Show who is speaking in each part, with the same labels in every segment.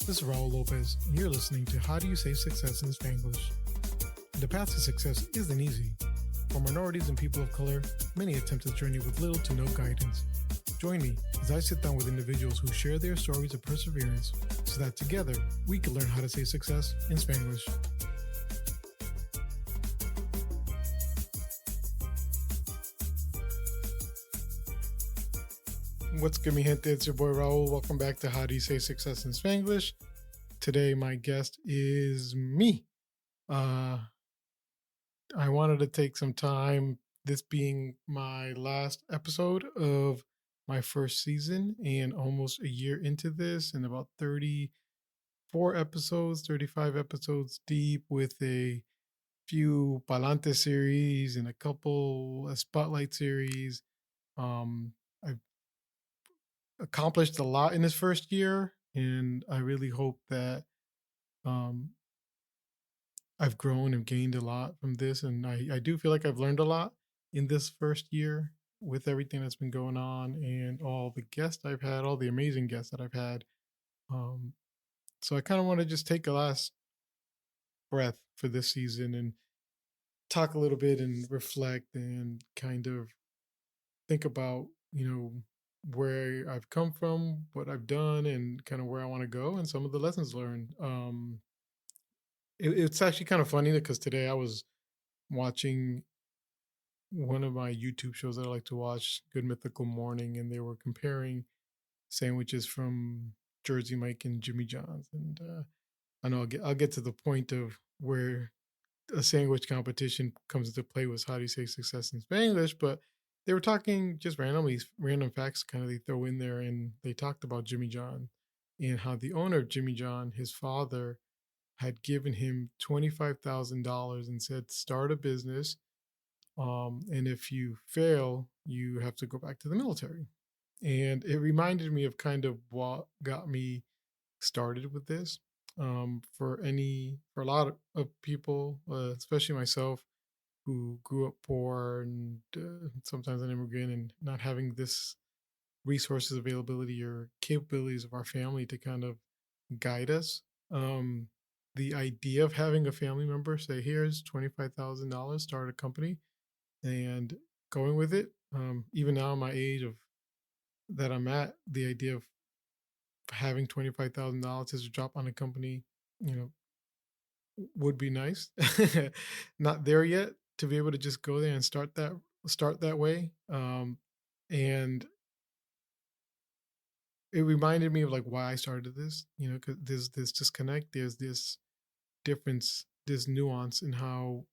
Speaker 1: This is Raul Lopez, and you're listening to How Do You Say Success in Spanglish? The path to success isn't easy. For minorities and people of color, many attempt this journey with little to no guidance. Join me as I sit down with individuals who share their stories of perseverance so that together we can learn how to say success in Spanglish. What's good, mi gente? It's your boy Raul. Welcome back to How Do You Say Success in Spanglish? Today, my guest is me. I wanted to take some time, this being my last episode of my first season, and almost a year into this, and about 34 episodes, 35 episodes deep, with a few Palante series and a couple Spotlight series. I've accomplished a lot in this first year, and I really hope that um, I've grown and gained a lot from this. And I do feel like I've learned a lot in this first year with everything that's been going on and all the guests I've had, all the amazing guests that I've had. Um, so I kind of want to just take a last breath for this season and talk a little bit and reflect and kind of think about, where I've come from, what I've done, and kind of where I want to go, and some of the lessons learned. It's actually kind of funny because today I was watching one of my YouTube shows that I like to watch, Good Mythical Morning, and they were comparing sandwiches from Jersey Mike and Jimmy John's. And I know I'll get to the point of where a sandwich competition comes into play with how do you say success in Spanglish, but they were talking just randomly, random facts kind of they throw in there, and they talked about Jimmy John and how the owner of Jimmy John, his father, had given him $25,000 and said, start a business. And if you fail, you have to go back to the military. And it reminded me of kind of what got me started with this. For a lot of people, especially myself, who grew up poor and sometimes an immigrant, and not having this resources availability or capabilities of our family to kind of guide us. Um, the idea of having a family member say, "Here's $25,000, start a company," and going with it. Even now, my age of that I'm at, the idea of having $25,000 as a drop on a company, you know, would be nice. Not there yet to be able to just go there and start that way. And it reminded me of like why I started this, because there's this disconnect, there's this difference, this nuance in how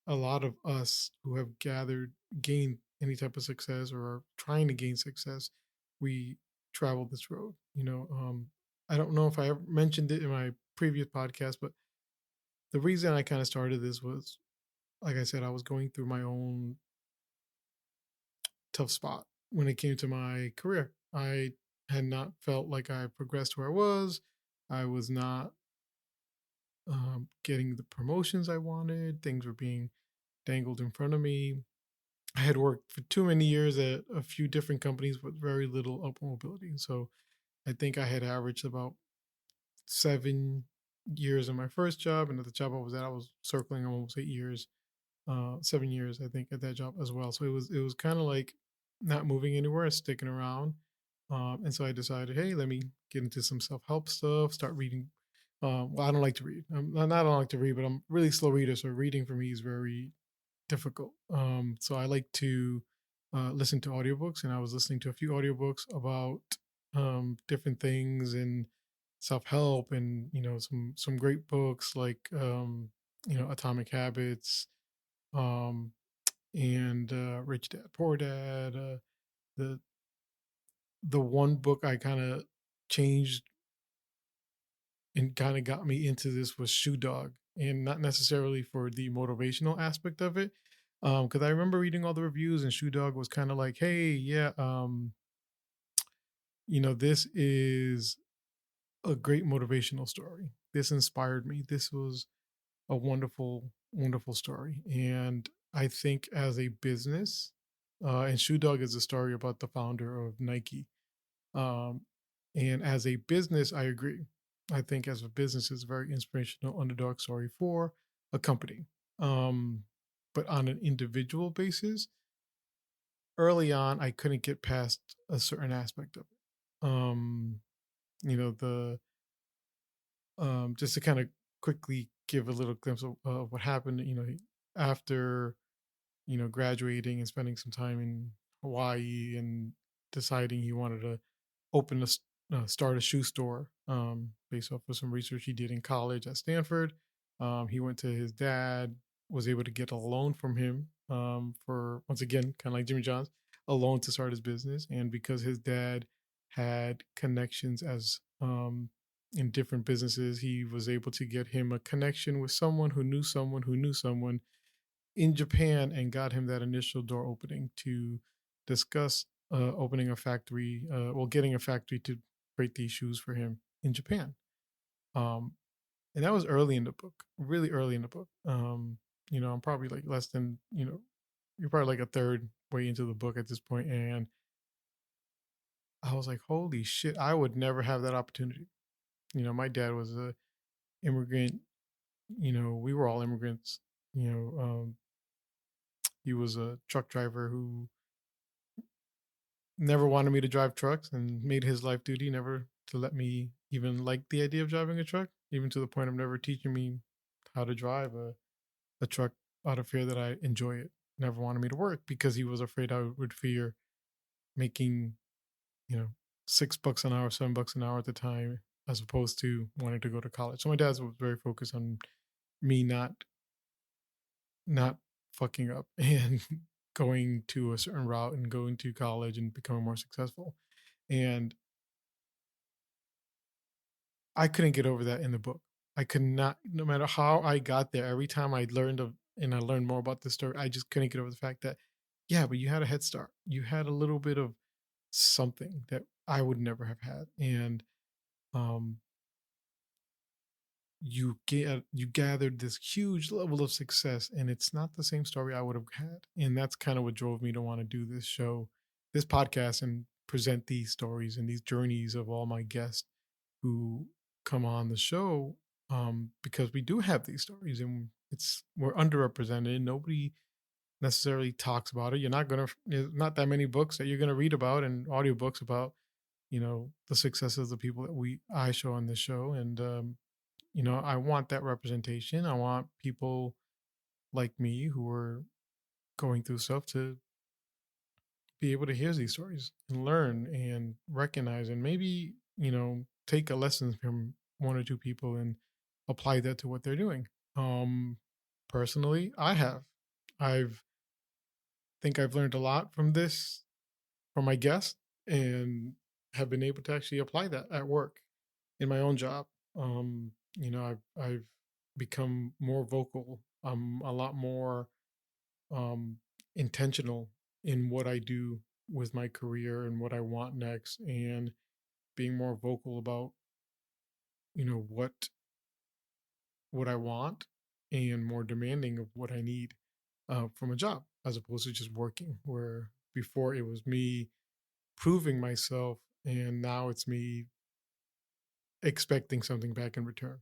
Speaker 1: a lot of us who have gained any type of success or are trying to gain success, we travel this road. I don't know if I ever mentioned it in my previous podcast, but the reason I kind of started this was, like I said, I was going through my own tough spot when it came to my career. I had not felt like I progressed where I was. I was not getting the promotions I wanted. Things were being dangled in front of me. I had worked for too many years at a few different companies with very little upward mobility. So I think I had averaged about 7 years in my first job, and at the job I was at, I was circling almost 8 years, 7 years, I think, at that job as well. So it was kind of like not moving anywhere, sticking around. And so I decided, hey, let me get into some self help stuff, start reading. Well, I don't like to read. I don't like to read, but I'm a really slow reader. So reading for me is very difficult. So I like to listen to audiobooks, and I was listening to a few audiobooks about different things and self help, and some great books like Atomic Habits, um, and Rich Dad Poor Dad. The the one book I kind of changed and kind of got me into this was Shoe Dog, and not necessarily for the motivational aspect of it. Because I remember reading all the reviews, and Shoe Dog was kind of like, "Hey, yeah, this is a great motivational story. This inspired me. This was a wonderful, wonderful story." And I think as a business, and Shoe Dog is a story about the founder of Nike. Um, and as a business, I agree. I think as a business is a very inspirational underdog story for a company. Um, but on an individual basis, early on, I couldn't get past a certain aspect of it. The just to kind of quickly give a little glimpse of what happened. After graduating and spending some time in Hawaii and deciding he wanted to open start a shoe store based off of some research he did in college at Stanford. He went to his dad, was able to get a loan from him for, once again, kind of like Jimmy John's, a loan to start his business. And because his dad had connections as in different businesses, he was able to get him a connection with someone who knew someone who knew someone in Japan and got him that initial door opening to discuss opening a factory, getting a factory to create these shoes for him in Japan. Um, and that was early in the book, really early in the book. I'm probably like less than, you're probably like a third way into the book at this point. And I was like, holy shit, I would never have that opportunity. My dad was a immigrant, we were all immigrants. He was a truck driver who never wanted me to drive trucks and made his life duty never to let me even like the idea of driving a truck, even to the point of never teaching me how to drive a truck out of fear that I enjoy it. Never wanted me to work because he was afraid I would fear making, you know, $6 an hour, $7 an hour at the time, as opposed to wanting to go to college. So my dad was very focused on me not fucking up and going to a certain route and going to college and becoming more successful. And I couldn't get over that in the book. I could not, no matter how I got there, every time I learned and I learned more about the story, I just couldn't get over the fact that, yeah, but you had a head start. You had a little bit of something that I would never have had. And um, you gathered this huge level of success, and it's not the same story I would have had. And that's kind of what drove me to want to do this show, this podcast, and present these stories and these journeys of all my guests who come on the show, because we do have these stories and we're underrepresented. Nobody necessarily talks about it. There's not that many books that you're gonna read about and audiobooks about, the successes of the people that I show on this show. And I want that representation. I want people like me who are going through stuff to be able to hear these stories and learn and recognize and maybe, take a lesson from one or two people and apply that to what they're doing. Um Personally, I've think I've learned a lot from this from my guests and have been able to actually apply that at work in my own job. I've become more vocal. I'm a lot more um, intentional in what I do with my career and what I want next, and being more vocal about what I want and more demanding of what I need from a job as opposed to just working. Where before it was me proving myself, and now it's me expecting something back in return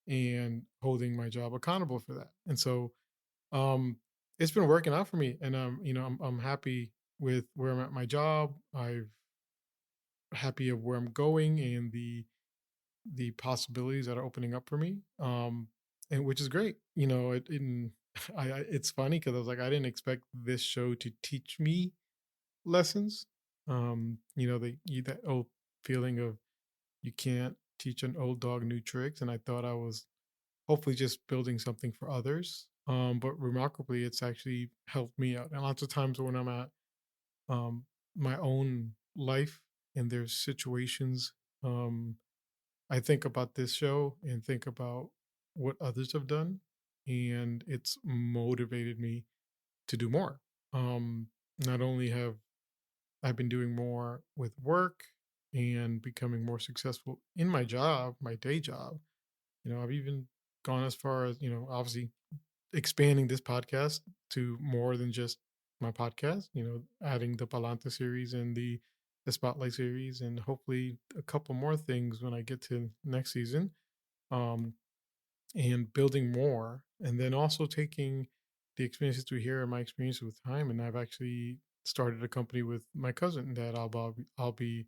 Speaker 1: and holding my job accountable for that. And so um it's been working out for me, and I'm happy with where I'm at my job. I'm happy of where I'm going and the possibilities that are opening up for me, and which is great. It's funny because I was like, I didn't expect this show to teach me lessons. That old feeling of you can't teach an old dog new tricks, and I thought I was hopefully just building something for others. But remarkably, it's actually helped me out. And lots of times when I'm at um, my own life and there's situations, um, I think about this show and think about what others have done, and it's motivated me to do more. Not only have I been doing more with work and becoming more successful in my job, my day job, I've even gone as far as, obviously expanding this podcast to more than just my podcast, adding the Palanta series and the the Spotlight series, and hopefully a couple more things when I get to next season. Um, and building more, and then also taking the experiences through here and my experience with time. And I've actually started a company with my cousin that I'll be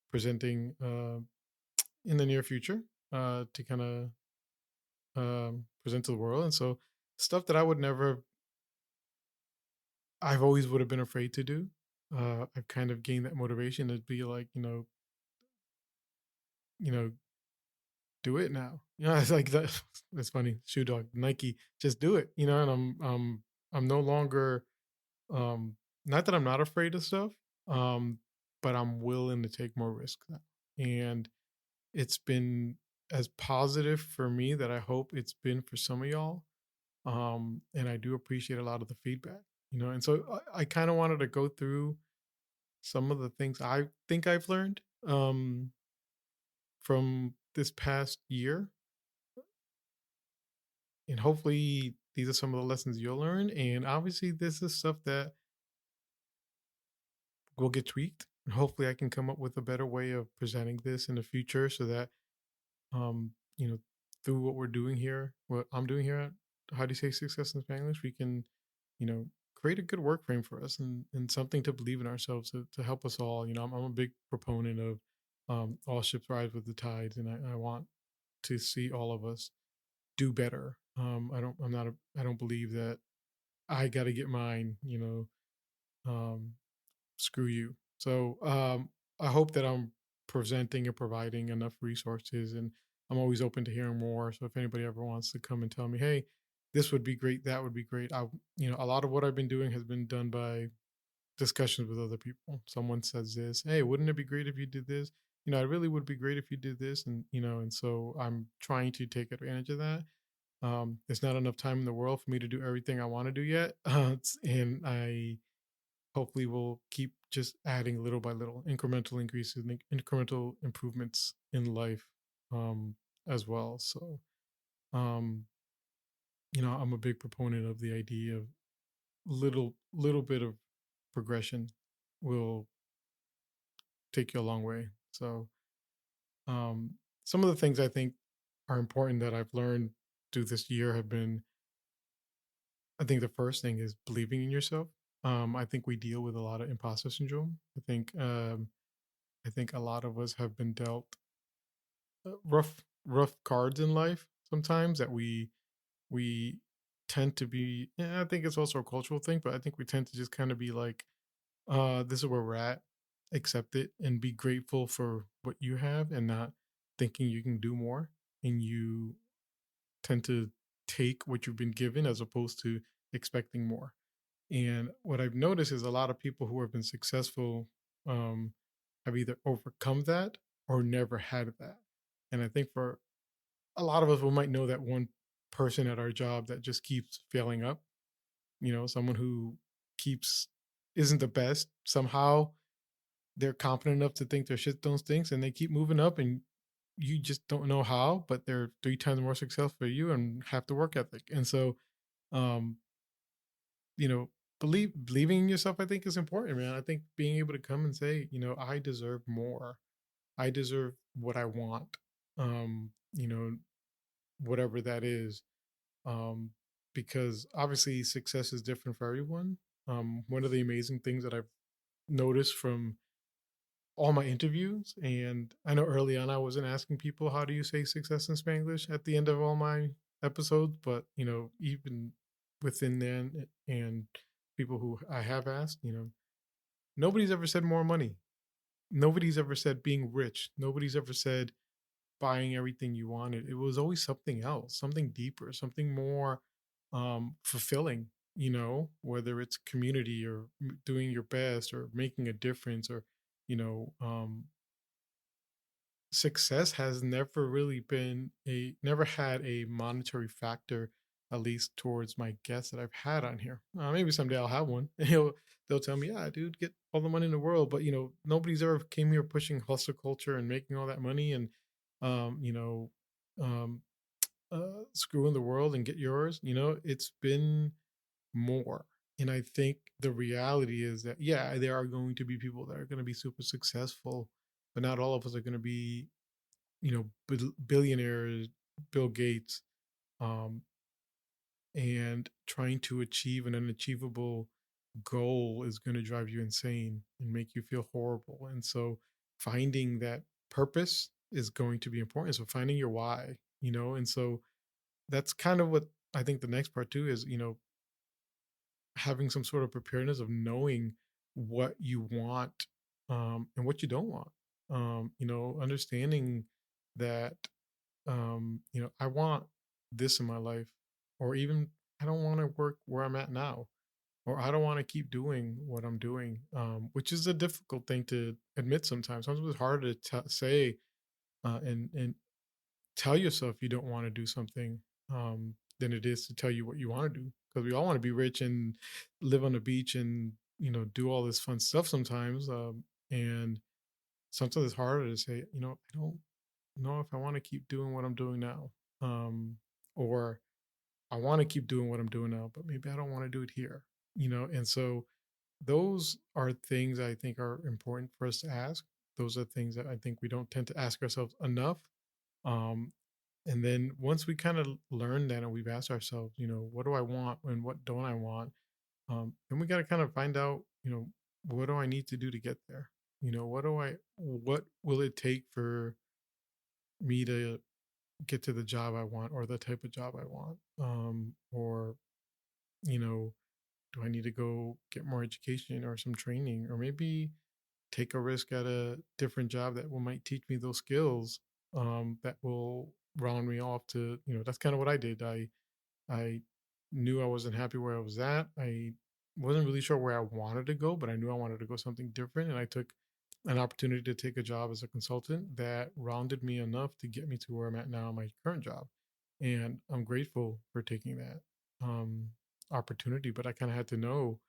Speaker 1: presenting in the near future to kind of present to the world. And so stuff that I've always would have been afraid to do. I've kind of gained that motivation to be like, you know, do it now. It's like that. It's funny. Shoe dog, Nike, just do it. And I'm no longer um not that I'm not afraid of stuff, um, but I'm willing to take more risks now. And it's been as positive for me that I hope it's been for some of y'all. And I do appreciate a lot of the feedback, and so I kind of wanted to go through some of the things I think I've learned from this past year, and hopefully these are some of the lessons you'll learn. And obviously, this is stuff that will get tweaked. And hopefully, I can come up with a better way of presenting this in the future, so that um, you know, through what we're doing here, what I'm doing here at How Do You Say Success in Spanglish, we can, create a good work frame for us, and something to believe in ourselves to help us all. I'm a big proponent of all ships rise with the tides, and I want to see all of us do better. I don't believe that I got to get mine, um, screw you. So I hope that I'm presenting and providing enough resources, and I'm always open to hearing more. So if anybody ever wants to come and tell me, hey, this would be great, that would be great. A lot of what I've been doing has been done by discussions with other people. Someone says this, hey, wouldn't it be great if you did this? It really would be great if you did this, and so I'm trying to take advantage of that. There's not enough time in the world for me to do everything I want to do yet, and I hopefully we'll keep just adding little by little incremental increases and incremental improvements in life, um, as well. So um, I'm a big proponent of the idea of little bit of progression will take you a long way. So um, some of the things I think are important that I've learned through this year have been, I think the first thing is believing in yourself. I think we deal with a lot of imposter syndrome. I think a lot of us have been dealt rough cards in life sometimes, that we tend to be. I think it's also a cultural thing, but I think we tend to just kind of be like, this is where we're at, accept it and be grateful for what you have, and not thinking you can do more. And you tend to take what you've been given as opposed to expecting more. And what I've noticed is a lot of people who have been successful um, have either overcome that or never had that. And I think for a lot of us, we might know that one person at our job that just keeps failing up, someone who keeps isn't the best. Somehow they're confident enough to think their shit don't stinks, and they keep moving up, and you just don't know how, but they're three times more successful than you and have the work ethic. And so, um, you know, believing in yourself, I think, is important, man. I think being able to come and say, I deserve more. I deserve what I want. Um, you know, whatever that is. Um, because obviously success is different for everyone. One of the amazing things that I've noticed from all my interviews, and I know early on I wasn't asking people how do you say success in Spanglish at the end of all my episodes, but even within then, and people who I have asked, nobody's ever said more money. Nobody's ever said being rich. Nobody's ever said buying everything you wanted. It was always something else, something deeper, something more fulfilling, whether it's community or doing your best or making a difference, or, you know, um, success has never had a monetary factor, at least towards my guests that I've had on here. Maybe someday I'll have one. And they'll tell me, yeah, dude, get all the money in the world. But nobody's ever came here pushing hustle culture and making all that money, and um, you know, um, screw in the world and get yours. It's been more. And I think the reality is that, yeah, there are going to be people that are going to be super successful, but not all of us are going to be, billionaires, Bill Gates, um, and trying to achieve an unachievable goal is going to drive you insane and make you feel horrible. And so finding that purpose is going to be important. So finding your why, and so that's kind of what I think the next part too is, having some sort of preparedness of knowing what you want, and what you don't want. Understanding that, I want this in my life, or even I don't want to work where I'm at now, or I don't want to keep doing what I'm doing, which is a difficult thing to admit sometimes. Sometimes it's hard to say, and tell yourself you don't want to do something, than it is to tell you what you want to do. Because we all want to be rich and live on the beach and do all this fun stuff sometimes. And sometimes it's harder to say, I don't know if I want to keep doing what I'm doing now, or I want to keep doing what I'm doing now, but maybe I don't want to do it here. And so those are things I think are important for us to ask. Those are things that I think we don't tend to ask ourselves enough. Um, and then once we kind of learn that and we've asked ourselves, what do I want and what don't I want? Then we got to kind of find out, what do I need to do to get there? What will it take for me to get to the job I want or the type of job I want? Or, you know, do I need to go get more education or some training or maybe take a risk at a different job that will might teach me those skills, that will round me off to, that's kind of what I did. I knew I wasn't happy where I was at. I wasn't really sure where I wanted to go, but I knew I wanted to go something different. And I took an opportunity to take a job as a consultant that rounded me enough to get me to where I'm at now in my current job. And I'm grateful for taking that, um, opportunity. But I kind of had to know,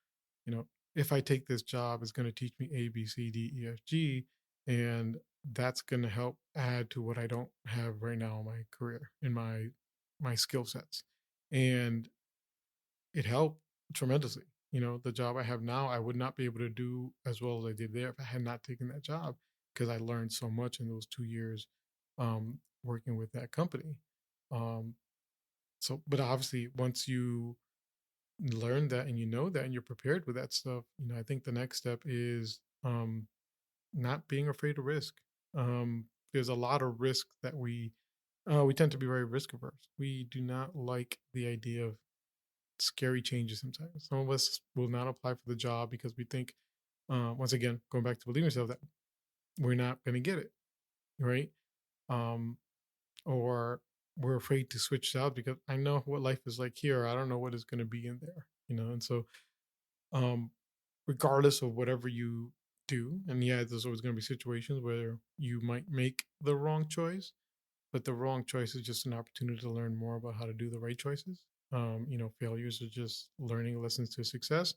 Speaker 1: you know, if I take this job, it's going to teach me A, B, C, D, E, F, G. And that's going to help add to what I don't have right now in my career, in my skill sets. And it helped tremendously. The job I have now, I would not be able to do as well as I did there if I had not taken that job, because I learned so much in those 2 years, working with that company. Um, but obviously, once you learn that and you know that and you're prepared with that stuff, I think the next step is, not being afraid of risk. There's a lot of risk that we tend to be very risk averse. We do not like the idea of scary changes sometimes. Some of us will not apply for the job because we think, once again, going back to believing yourself, that we're not going to get it, right? Um, or we're afraid to switch jobs because I know what life is like here. I don't know what is going to be in there, and so, um, regardless of whatever you do, and yeah, there's always going to be situations where you might make the wrong choice, but the wrong choice is just an opportunity to learn more about how to do the right choices. Failures are just learning lessons to success.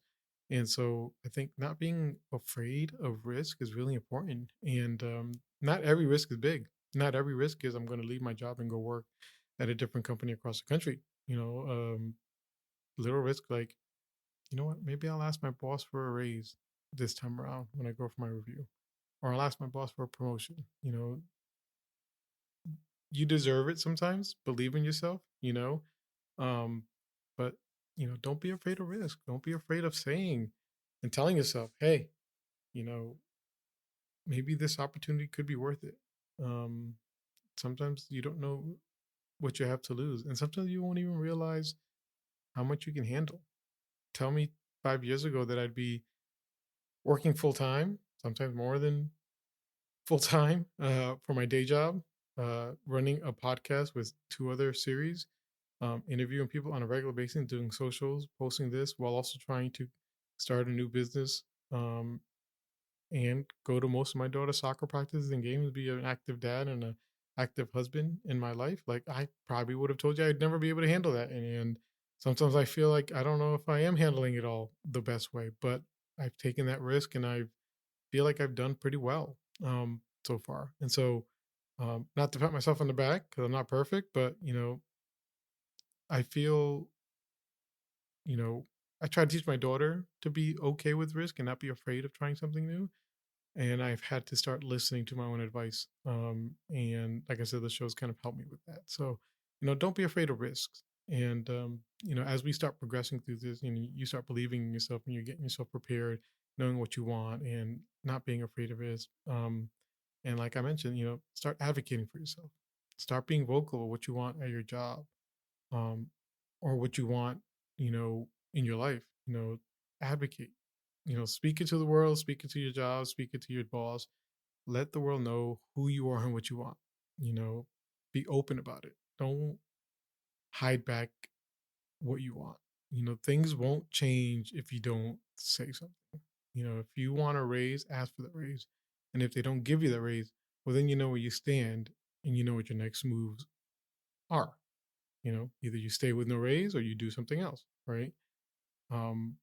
Speaker 1: And so I think not being afraid of risk is really important. And, not every risk is big. Not every risk is I'm going to leave my job and go work at a different company across the country. Little risk like, what, maybe I'll ask my boss for a raise this time around when I go for my review, or I'll ask my boss for a promotion. You deserve it sometimes. Believe in yourself, Um, but don't be afraid of risk. Don't be afraid of saying and telling yourself, hey, you know, maybe this opportunity could be worth it. Um, Sometimes you don't know what you have to lose. And sometimes you won't even realize how much you can handle. Tell me 5 years ago that I'd be working full time, sometimes more than full time, for my day job, running a podcast with two other series, interviewing people on a regular basis, doing socials, posting this while also trying to start a new business, um, and go to most of my daughter's soccer practices and games, be an active dad and an active husband in my life. Like I probably would have told you I'd never be able to handle that. And sometimes I feel like I don't know if I am handling it all the best way, but I've taken that risk and I feel like I've done pretty well, so far. And so, not to pat myself on the back because I'm not perfect, but I feel, I try to teach my daughter to be okay with risk and not be afraid of trying something new. And I've had to start listening to my own advice. And like I said, the show's kind of helped me with that. So, don't be afraid of risks. And as we start progressing through this, you start believing in yourself and you're getting yourself prepared, knowing what you want and not being afraid of risk. And like I mentioned, start advocating for yourself. Start being vocal of what you want at your job, um, or what you want, in your life. Advocate. Speak it to the world, speak it to your job, speak it to your boss. Let the world know who you are and what you want. You know, be open about it. Don't hide back what you want. Things won't change if you don't say something. If you want a raise, ask for the raise. And if they don't give you the raise, well, then you know where you stand and you know what your next moves are. Either you stay with no raise or you do something else, right? Um,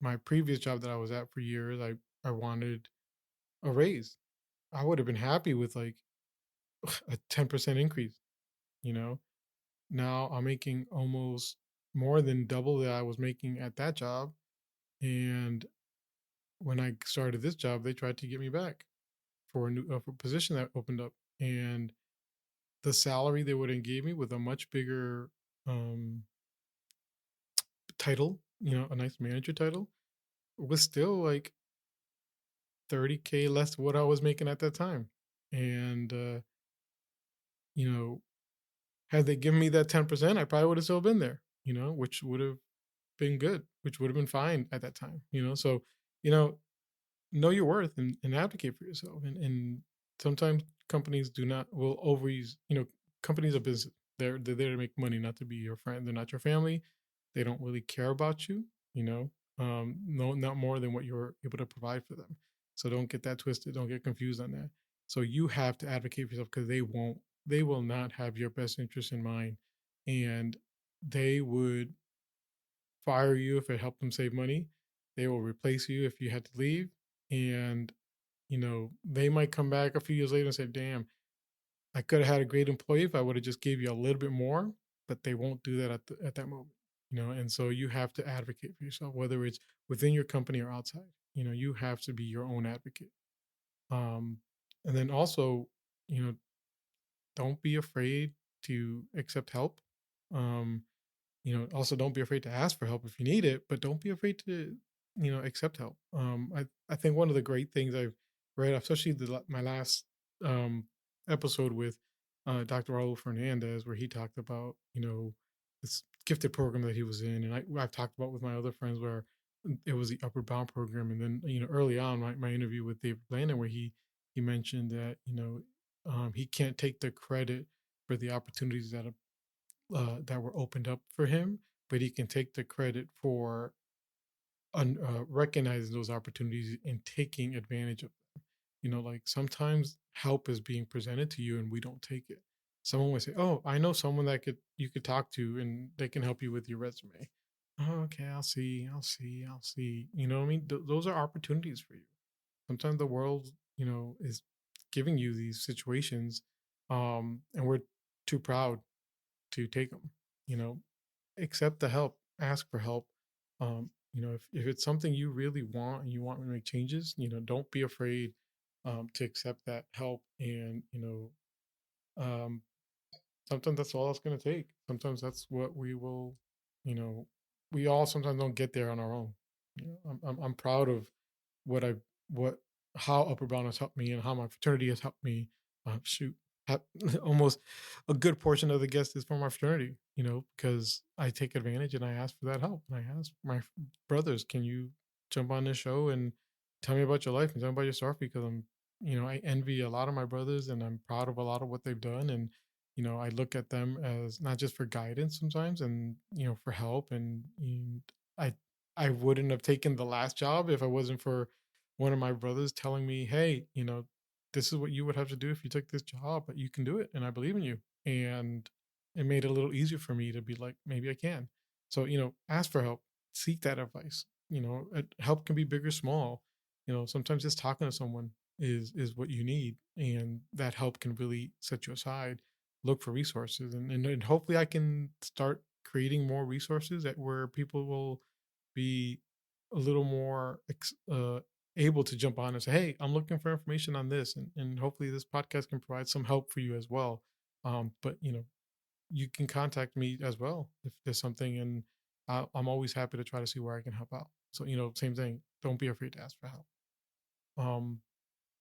Speaker 1: my previous job that I was at for years, I wanted a raise. I would have been happy with like a 10% increase, you know. Now I'm making almost more than double that I was making at that job. And when I started this job, they tried to get me back for a new for a position that opened up. And the salary they would have gave me with a much bigger um, title, a nice manager title, was still like 30K less what I was making at that time. And you know, had they given me that 10%, I probably would have still been there, which would have been good, which would have been fine at that time. So, you know, know your worth and advocate for yourself. And sometimes companies will overuse, companies are business. They're there to make money, not to be your friend. They're not your family. They don't really care about you, you know, no, not more than what you're able to provide for them. So don't get that twisted. Don't get confused on that. So you have to advocate for yourself because they will not have your best interest in mind. And they would fire you if it helped them save money. They will replace you if you had to leave. And, they might come back a few years later and say, damn, I could have had a great employee if I would have just gave you a little bit more, but they won't do that at that moment. And so you have to advocate for yourself, whether it's within your company or outside. You have to be your own advocate. Um, and then also, you know, don't be afraid to accept help. Um, also don't be afraid to ask for help if you need it, but don't be afraid to, accept help. I think one of the great things I've read, especially my last um, episode with Dr. Raul Fernandez, where he talked about, this gifted program that he was in. And I've talked about with my other friends where it was the upward bound program. And then, early on, my interview with David Landon, where he mentioned that, he can't take the credit for the opportunities that were opened up for him, but he can take the credit for recognizing those opportunities and taking advantage of them. Like sometimes help is being presented to you and we don't take it. Someone would say, "Oh, I know someone that could you could talk to and they can help you with your resume." Oh, okay, I'll see. You know what I mean? Those are opportunities for you. Sometimes the world, is giving you these situations, and we're too proud to take them. You know, accept the help, ask for help. If it's something you really want and you want to make changes, don't be afraid to accept that help. And um, sometimes that's all it's going to take. Sometimes that's what we will. You know, we all sometimes don't get there on our own. I'm proud of what I what how Upper Bound has helped me and how my fraternity has helped me. Shoot, ha- almost a good portion of the guests is from my fraternity. Because I take advantage and I ask for that help. And I ask my brothers, "Can you jump on this show and tell me about your life and tell me about your story?" Because I envy a lot of my brothers and I'm proud of a lot of what they've done. And I look at them as not just for guidance sometimes and for help. And I I wouldn't have taken the last job if I wasn't for one of my brothers telling me, "Hey, this is what you would have to do if you took this job, but you can do it, and I believe in you." And it made it a little easier for me to be like, maybe I can. So, ask for help, seek that advice. Help can be big or small. Sometimes just talking to someone is what you need, and that help can really set you aside. Look for resources, and hopefully I can start creating more resources that where people will be a little more able to jump on and say, "Hey, I'm looking for information on this," and hopefully this podcast can provide some help for you as well. But you can contact me as well if there's something, and I'm always happy to try to see where I can help out. So same thing. Don't be afraid to ask for help. Um,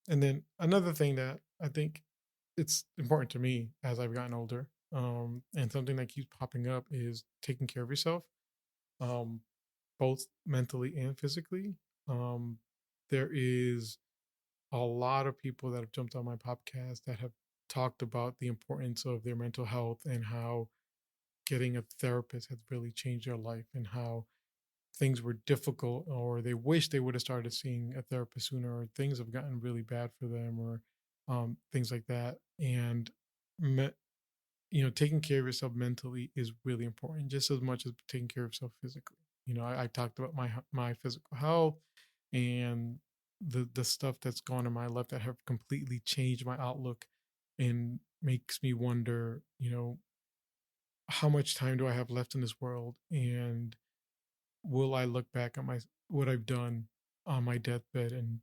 Speaker 1: and then another thing that I think it's important to me as I've gotten older, and something that keeps popping up is taking care of yourself, um, both mentally and physically. Um, there is a lot of people that have jumped on my podcast that have talked about the importance of their mental health and how getting a therapist has really changed their life and how things were difficult or they wish they would have started seeing a therapist sooner or things have gotten really bad for them or things like that. And me- taking care of yourself mentally is really important just as much as taking care of yourself physically. I talked about my physical health and the stuff that's gone in my life that have completely changed my outlook and makes me wonder, how much time do I have left in this world, and will I look back at my what I've done on my deathbed and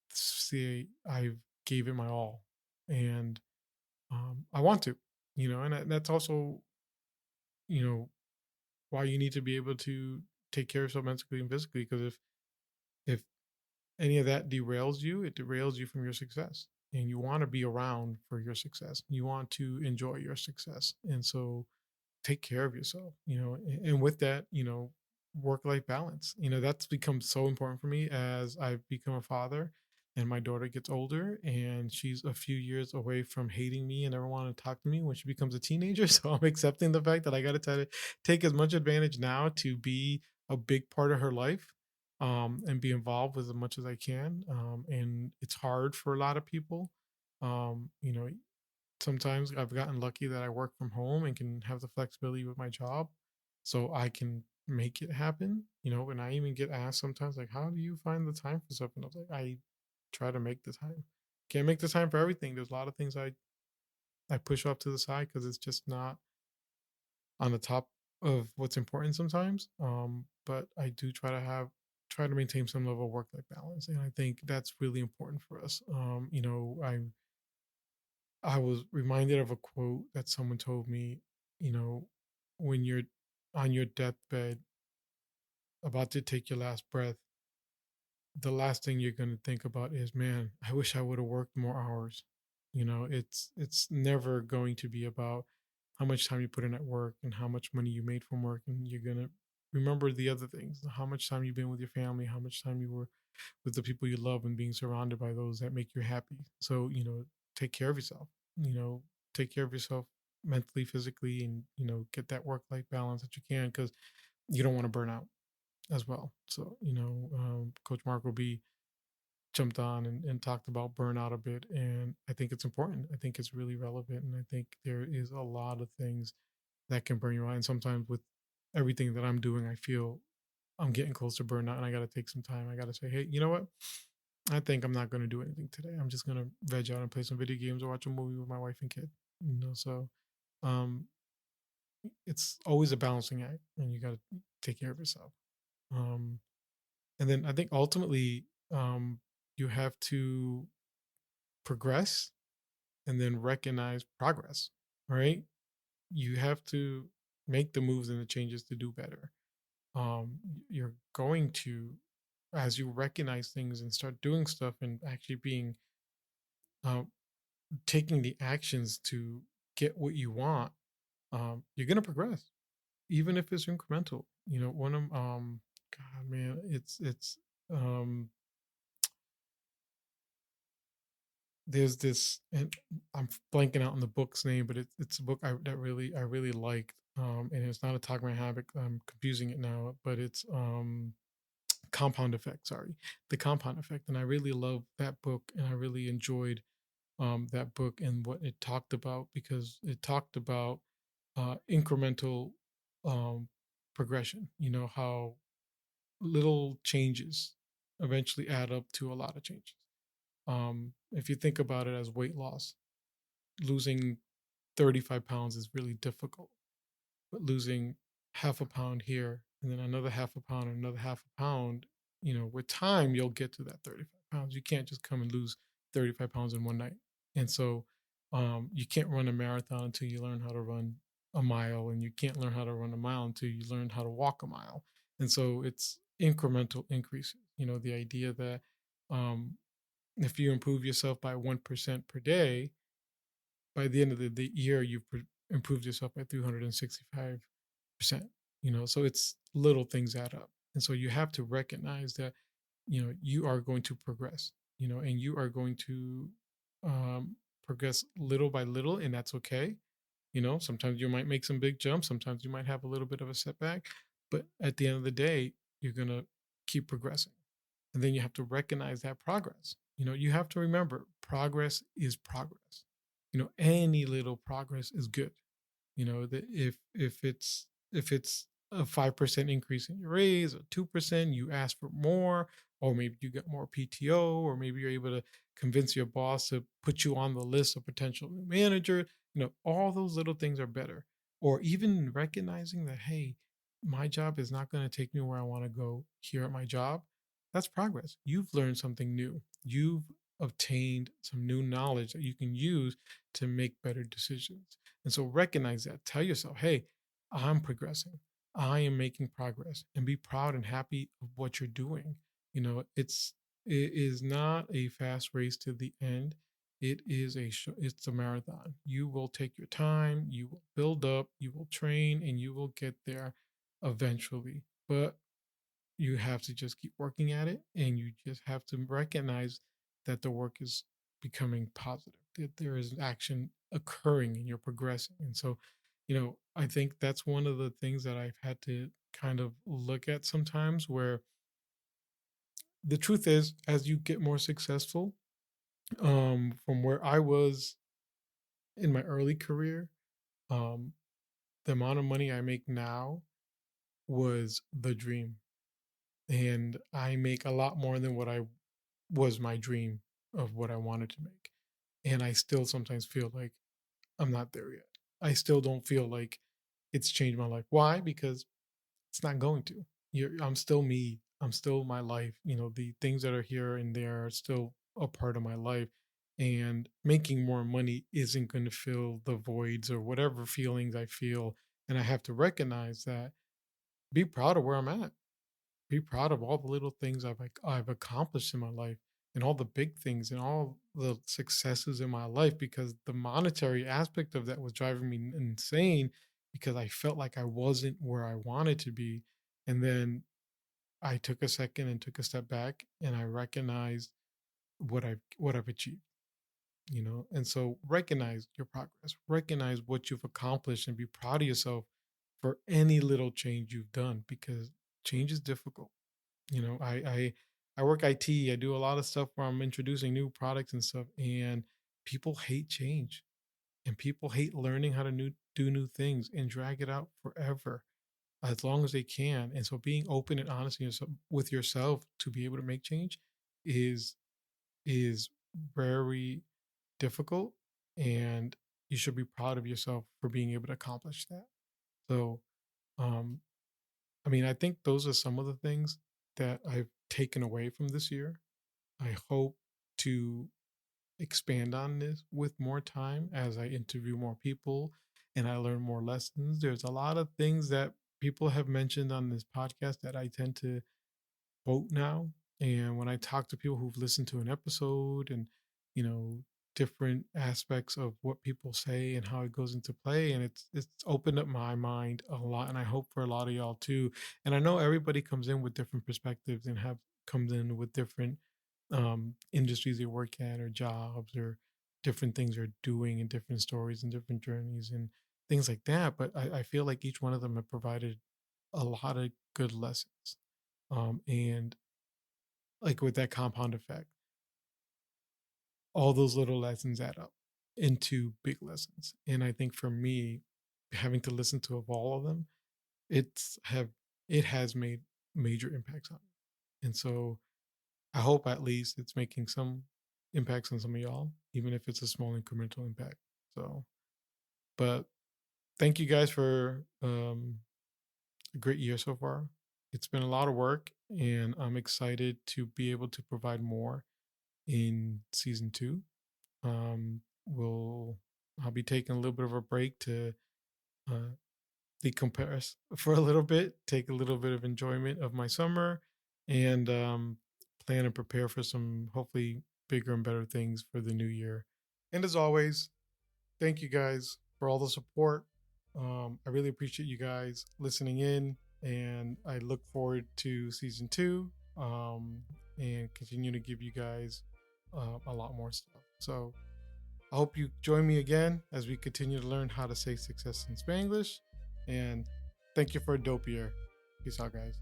Speaker 1: say I've gave it my all, and I want to, and that's also you know why you need to be able to take care of yourself mentally and physically, because if any of that derails you, it derails you from your success, and you want to be around for your success. You want to enjoy your success, and so take care of yourself, and with that, work life balance. That's become so important for me as I've become a father and my daughter gets older and she's a few years away from hating me and never want to talk to me when she becomes a teenager. So I'm accepting the fact that I got to try to take as much advantage now to be a big part of her life. And be involved with as much as I can. And it's hard for a lot of people. Um, you know, Sometimes I've gotten lucky that I work from home and can have the flexibility with my job, so I can make it happen. And I even get asked sometimes, like, "How do you find the time for stuff?" And I was like, "I try to make the time. Can't make the time for everything. There's a lot of things I push off to the side because it's just not on the top of what's important sometimes. But I do try to maintain some level of work life balance, and I think that's really important for us. I was reminded of a quote that someone told me, you know, when you're on your deathbed, about to take your last breath, the last thing you're going to think about is, man, I wish I would have worked more hours. It's never going to be about how much time you put in at work and how much money you made from work, and you're going to remember the other things, how much time you've been with your family, how much time you were with the people you love and being surrounded by those that make you happy. So, take care of yourself, you know, take care of yourself mentally, physically, and, get that work life balance that you can because you don't want to burn out as well. So, Coach Mark will be jumped on and talked about burnout a bit. And I think it's important. I think it's really relevant. And I think there is a lot of things that can burn you out. And sometimes with everything that I'm doing, I feel I'm getting close to burnout and I got to take some time. I got to say, hey, you know what? I think I'm not going to do anything today. I'm just going to veg out and play some video games or watch a movie with my wife and kid. So um, it's always a balancing act, and you got to take care of yourself. Um, and then I think ultimately, you have to progress and then recognize progress, right? You have to make the moves and the changes to do better. You're going to, as you recognize things and start doing stuff and actually being uh, taking the actions to get what you want, you're gonna progress, even if it's incremental. One of God, man, it's um, there's this, and I'm blanking out on the book's name, but it's a book I really liked, and it's not Atomic Habit. I'm confusing it now, but it's Compound Effect. Sorry, the Compound Effect, and I really love that book, and I really enjoyed that book and what it talked about because it talked about incremental um, progression. How little changes eventually add up to a lot of changes. If you think about it as weight loss, losing 35 pounds is really difficult, but losing half a pound here and then another half a pound, and another half a pound, with time, you'll get to that 35 pounds. You can't just come and lose 35 pounds in one night. And so you can't run a marathon until you learn how to run a mile, and you can't learn how to run a mile until you learn how to walk a mile. And so it's incremental increases. The idea that um, if you improve yourself by 1% per day, by the end of the year, you've improved yourself by 365%. So it's little things add up. And so you have to recognize that, you are going to progress, and you are going to progress little by little, and that's okay. Sometimes you might make some big jumps, sometimes you might have a little bit of a setback, but at the end of the day, you're going to keep progressing. And then you have to recognize that progress. You have to remember progress is progress. Any little progress is good. That if it's a 5% increase in your raise, or 2%, you ask for more, or maybe you get more PTO, or maybe you're able to convince your boss to put you on the list of potential new manager. All those little things are better. Or even recognizing that, hey, my job is not going to take me where I want to go here at my job. That's progress. You've learned something new. You've obtained some new knowledge that you can use to make better decisions. And so recognize that. Tell yourself, hey, I'm progressing. I am making progress, and be proud and happy of what you're doing. It is not a fast race to the end. It's a marathon. You will take your time, you will build up, you will train, and you will get there eventually. But you have to just keep working at it, and you just have to recognize that the work is becoming positive, that there is action occurring and you're progressing. And so, I think that's one of the things that I've had to kind of look at sometimes, where the truth is, as you get more successful, from where I was in my early career, um, the amount of money I make now was the dream. And I make a lot more than what I was my dream of what I wanted to make. And I still sometimes feel like I'm not there yet. I still don't feel like it's changed my life. Why? Because it's not going to. I'm still me. I'm still my life. The things that are here and there are still a part of my life. And making more money isn't going to fill the voids or whatever feelings I feel. And I have to recognize that, be proud of where I'm at, be proud of all the little things I've accomplished in my life, and all the big things and all the successes in my life, because the monetary aspect of that was driving me insane, because I felt like I wasn't where I wanted to be. And then I took a second and took a step back, and I recognized what I've achieved. And so recognize your progress, recognize what you've accomplished, and be proud of yourself for any little change you've done, because change is difficult. I work IT. I do a lot of stuff where I'm introducing new products and stuff, and people hate change, and people hate learning how to do new things, and drag it out forever as long as they can. And so being open and honest with yourself to be able to make change is is very difficult, and you should be proud of yourself for being able to accomplish that. So, um, I mean, I think those are some of the things that I've taken away from this year. I hope to expand on this with more time as I interview more people and I learn more lessons. There's a lot of things that people have mentioned on this podcast that I tend to quote now. And when I talk to people who've listened to an episode, and, you know, different aspects of what people say and how it goes into play, and it's opened up my mind a lot, and I hope for a lot of y'all too. And I know everybody comes in with different perspectives, and have comes in with different industries they work at, or jobs, or different things they're doing, and different stories and different journeys and things like that. But I feel like each one of them have provided a lot of good lessons. And like with that compound effect, all those little lessons add up into big lessons. And I think for me, having to listen to of all of them, it's have it has made major impacts on me. And so I hope at least it's making some impacts on some of y'all, even if it's a small incremental impact. So, but thank you guys for a great year so far. it's been a lot of work, and I'm excited to be able to provide more in season two. We'll I'll be taking a little bit of a break to uh, decompress for a little bit, take a little bit of enjoyment of my summer, and plan and prepare for some hopefully bigger and better things for the new year. And as always, thank you guys for all the support. I really appreciate you guys listening in, and I look forward to season two, and continue to give you guys a lot more stuff. So I hope you join me again as we continue to learn how to say success in Spanglish. And thank you for a dope year. Peace out, guys.